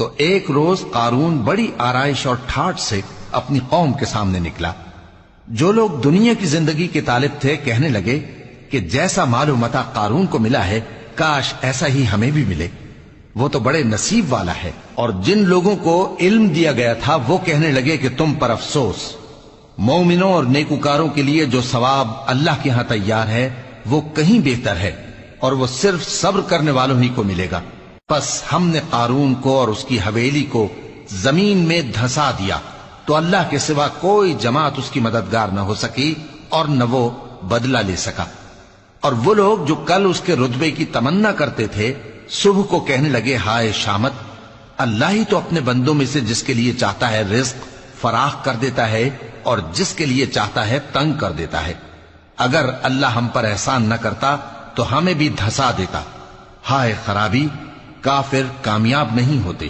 تو ایک روز قارون بڑی آرائش اور ٹھاٹ سے اپنی قوم کے سامنے نکلا۔ جو لوگ دنیا کی زندگی کے طالب تھے کہنے لگے کہ جیسا مال و متاع قارون کو ملا ہے کاش ایسا ہی ہمیں بھی ملے، وہ تو بڑے نصیب والا ہے۔ اور جن لوگوں کو علم دیا گیا تھا وہ کہنے لگے کہ تم پر افسوس، مومنوں اور نیکوکاروں کے لیے جو ثواب اللہ کے ہاں تیار ہے وہ کہیں بہتر ہے، اور وہ صرف صبر کرنے والوں ہی کو ملے گا۔ پس ہم نے قارون کو اور اس کی حویلی کو زمین میں دھسا دیا تو اللہ کے سوا کوئی جماعت اس کی مددگار نہ ہو سکی اور نہ وہ بدلہ لے سکا۔ اور وہ لوگ جو کل اس کے رتبے کی تمنا کرتے تھے صبح کو کہنے لگے ہائے شامت، اللہ ہی تو اپنے بندوں میں سے جس کے لیے چاہتا ہے رزق فراخ کر دیتا ہے اور جس کے لیے چاہتا ہے تنگ کر دیتا ہے۔ اگر اللہ ہم پر احسان نہ کرتا تو ہمیں بھی دھسا دیتا۔ ہائے خرابی، کافر کامیاب نہیں ہوتے۔